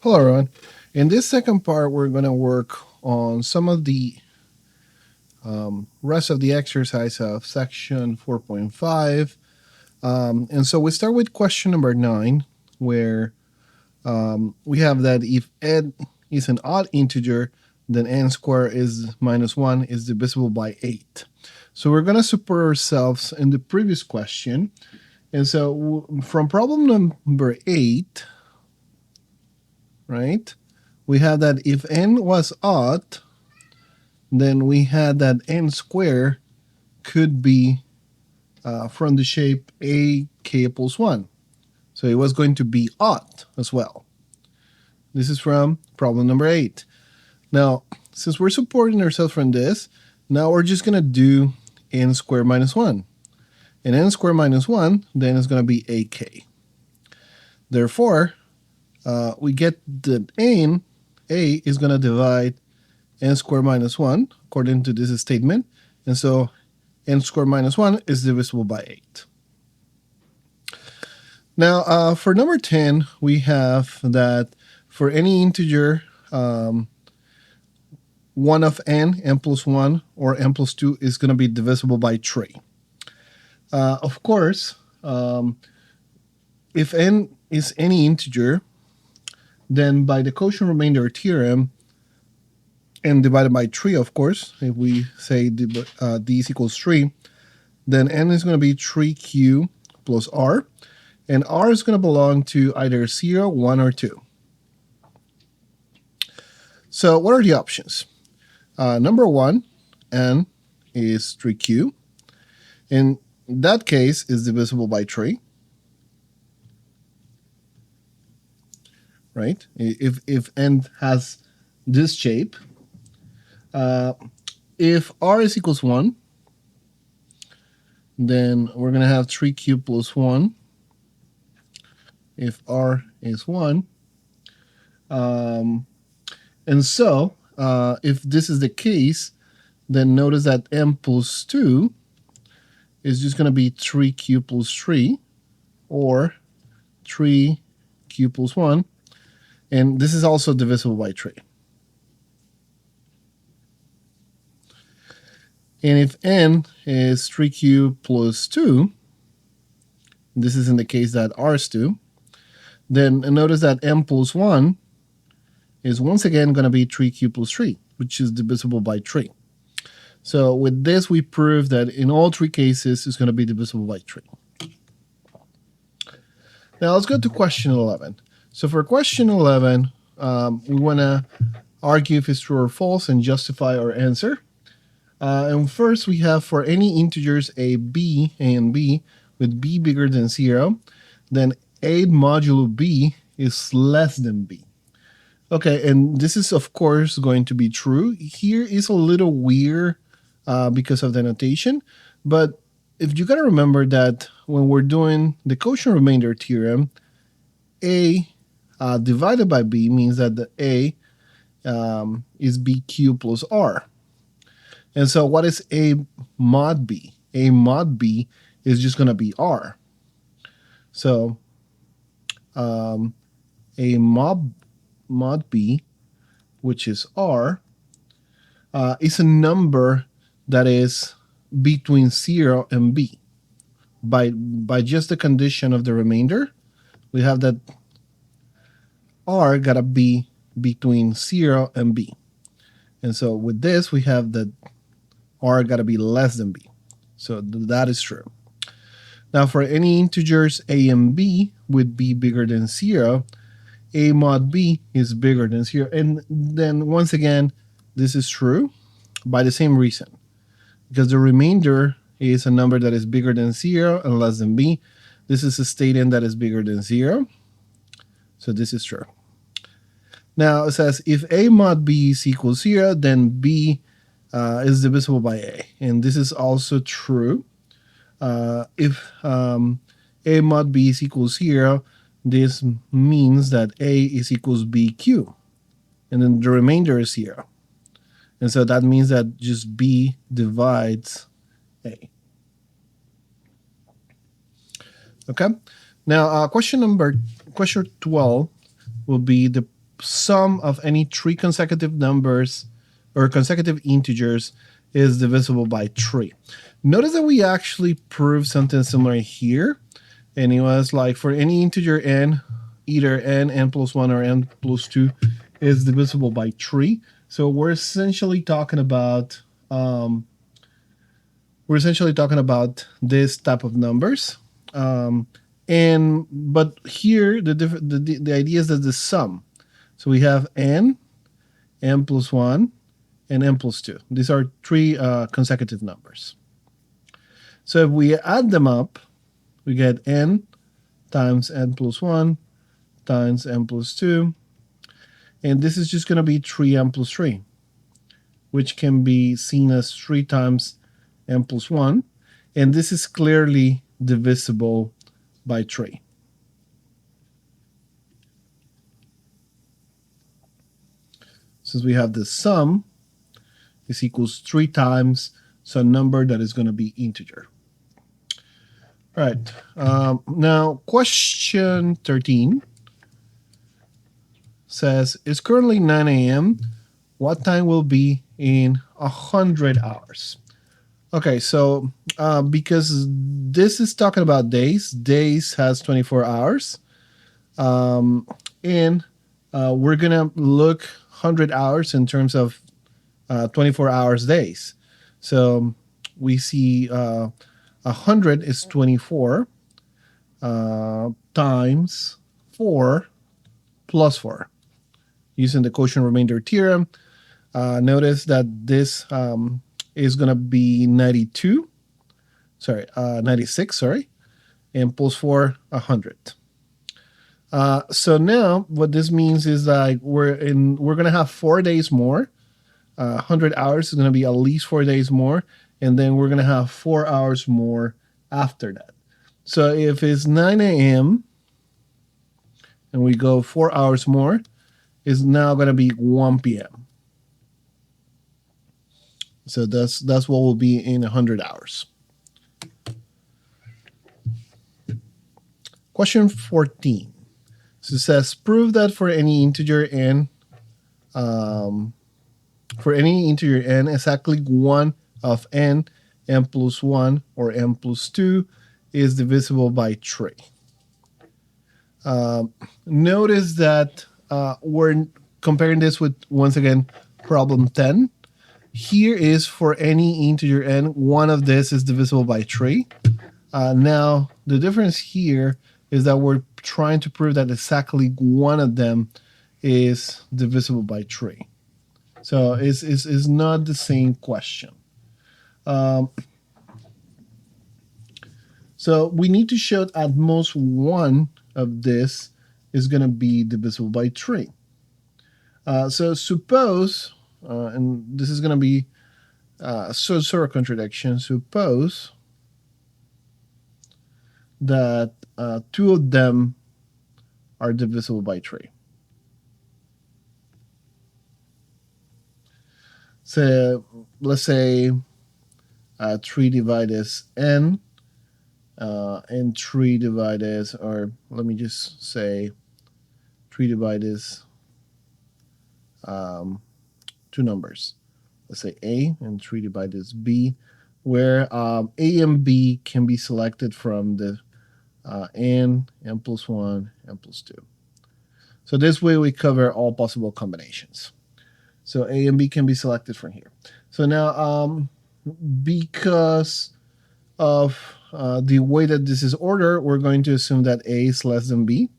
Hello, everyone. In this second part, we're going to work on some of the rest of the exercise of section 4.5. And so we start with question number 9, where we have that if n is an odd integer, then n squared is minus 1 is divisible by 8. So we're going to support ourselves in the previous question. And so from problem number 8, right, we have that if n was odd, then we had that n squared could be from the shape ak plus 1. So it was going to be odd as well. This is from problem number 8. Now, since we're supporting ourselves from this, now we're just going to do n squared minus 1. And n squared minus 1, then it's going to be ak. Therefore, we get that a is going to divide n squared minus 1, according to this statement. And so n squared minus 1 is divisible by 8. Now, for number 10, we have that for any integer, 1 of n plus 1, or n plus 2 is going to be divisible by 3. Of course, if n is any integer, then by the quotient remainder theorem, n divided by 3, of course, if we say d is equals 3, then n is going to be 3q plus r, and r is going to belong to either 0, 1, or 2. So what are the options? Number 1, n is 3q. In that case, is divisible by 3. Right? If n has this shape, if r is equals 1, then we're going to have 3q plus 1 if r is 1. And so, if this is the case, then notice that m plus 2 is just going to be 3q plus 3, or 3q plus 1. And this is also divisible by 3. And if n is 3q plus 2, this is in the case that r is 2, then notice that m plus 1 is once again going to be 3q plus 3, which is divisible by 3. So with this, we prove that in all 3 cases, it's going to be divisible by 3. Now let's go to question 11. So for question 11, we want to argue if it's true or false and justify our answer. And first, we have for any integers a, and b, with b bigger than 0, then a modulo b is less than b. Okay, and this is, of course, going to be true. Here is a little weird because of the notation, but if you got to remember that when we're doing the quotient remainder theorem, a divided by b means that the a is bq plus r. And so what is a mod b? A mod b is just going to be r. So a mod b, which is r, is a number that is between 0 and b. By just the condition of the remainder, we have that r got to be between 0 and b. And so with this, we have that r got to be less than b. So that is true. Now for any integers a and b with b bigger than 0, a mod b is bigger than 0. And then once again, this is true by the same reason, because the remainder is a number that is bigger than 0 and less than b. This is a statement that is bigger than 0. So this is true. Now it says if a mod b is equal 0, then b is divisible by a. And this is also true. If a mod b is equal 0, this means that a is equals bq. And then the remainder is 0. And so that means that just b divides a. Okay? Now, question 12 will be the sum of any three consecutive numbers or consecutive integers is divisible by 3. Notice that we actually proved something similar here. And it was like for any integer n, either n plus 1 or n plus 2 is divisible by 3. So we're essentially talking about this type of numbers. But here the idea is that the sum. So we have n plus 1, and n plus 2. These are three consecutive numbers. So if we add them up, we get n times n plus 1 times n plus 2. And this is just going to be 3n plus 3, which can be seen as 3 times n plus 1. And this is clearly divisible by 3. Since we have the sum, this equals 3 times some number that is going to be integer. All right. Now, question 13 says, it's currently 9 a.m. What time will be in 100 hours? Okay, so because this is talking about days has 24 hours. And we're going to look 100 hours in terms of 24 hours days. So we see 100 is 24 times 4 plus 4. Using the quotient remainder theorem, notice that this is going to be 96, and plus 4, 100. So now what this means is that we're going to have 4 days more. 100 hours is going to be at least 4 days more, and then we're going to have 4 hours more after that. So if it's 9 a.m. and we go 4 hours more, it's now going to be 1 p.m. So that's what will be in 100 hours. Question 14. So it says, prove that for any integer n, exactly 1 of n plus 1 or n plus 2 is divisible by 3. Notice that we're comparing this with, once again, problem 10. Here is for any integer n, one of this is divisible by 3. Now, the difference here is that we're trying to prove that exactly one of them is divisible by 3. So it's not the same question. So we need to show at most one of this is going to be divisible by 3. So suppose, and this is going to be sort of contradiction, suppose that 2 of them are divisible by 3. So let's say 3 divided n, and 3 divided, or let me just say 3 divided 2 numbers. Let's say a and 3 divided b, where a and b can be selected from the n plus 1, n plus 2. So this way we cover all possible combinations. So a and b can be selected from here. So now, because of the way that this is ordered, we're going to assume that a is less than b.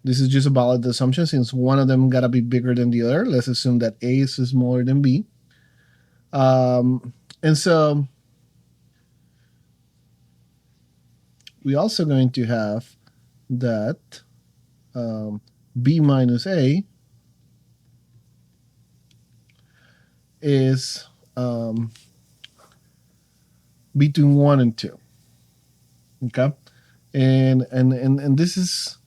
This is just a valid assumption since one of them got to be bigger than the other. Let's assume that a is smaller than b. And so we're also going to have that b minus a is between 1 and 2. Okay, and this is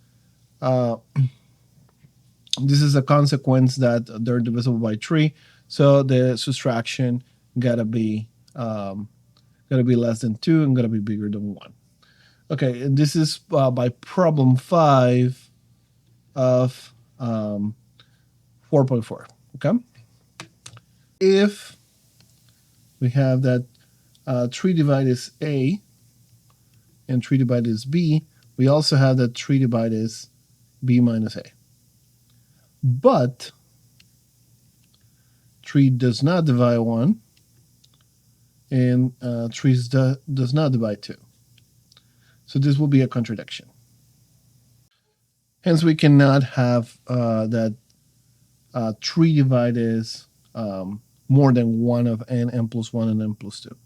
a consequence that they're divisible by 3. So the subtraction gotta be less than 2 and gotta be bigger than 1. Okay, and this is by problem 5. of 4.4. Okay. If we have that 3 divided is A and 3 divided is B, we also have that 3 divided is B minus A. But 3 does not divide 1, and 3 does not divide 2. So this will be a contradiction. Hence, we cannot have that 3 divided is more than 1 of n plus 1, and n plus 2.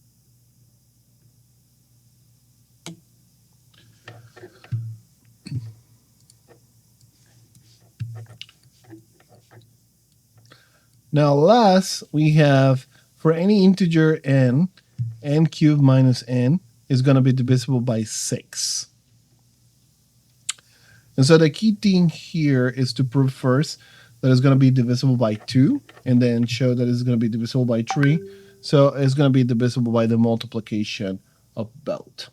Now, last, we have for any integer n cubed minus n is going to be divisible by 6. And so the key thing here is to prove first that it's going to be divisible by 2, and then show that it's going to be divisible by 3. So it's going to be divisible by the multiplication of both.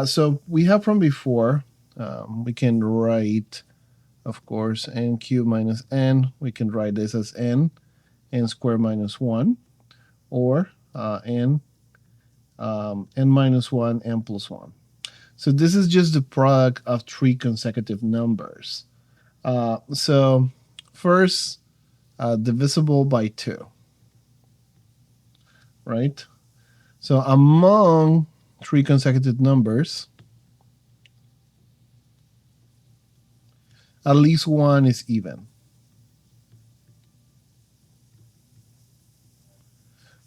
So we have from before, we can write, of course, n cubed minus n. We can write this as n squared minus 1, or n minus 1, n plus 1. So this is just the product of 3 consecutive numbers. So first, divisible by 2, right? So among 3 consecutive numbers, at least one is even.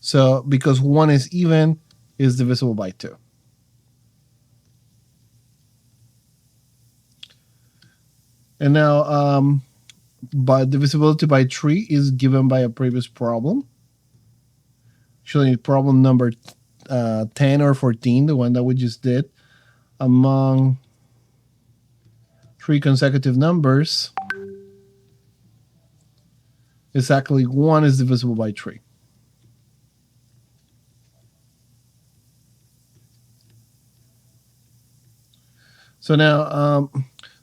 So because 1 is even, is divisible by 2. And now, but divisibility by 3 is given by a previous problem. Actually, problem number 10 or 14, the one that we just did. Among 3 consecutive numbers, exactly 1 is divisible by 3. So now,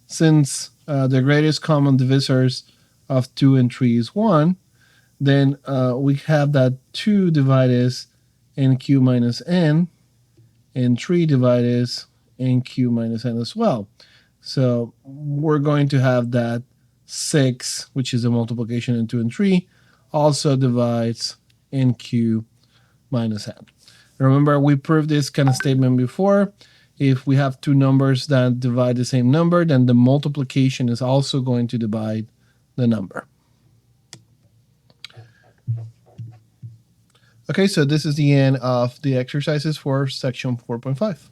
since the greatest common divisors of 2 and 3 is 1, then we have that 2 divided is n cubed minus n, and 3 divided is n cubed minus n as well. So we're going to have that 6, which is a multiplication in 2 and 3, also divides n cubed minus n. Remember, we proved this kind of statement before. If we have 2 numbers that divide the same number, then the multiplication is also going to divide the number. Okay, so this is the end of the exercises for section 4.5.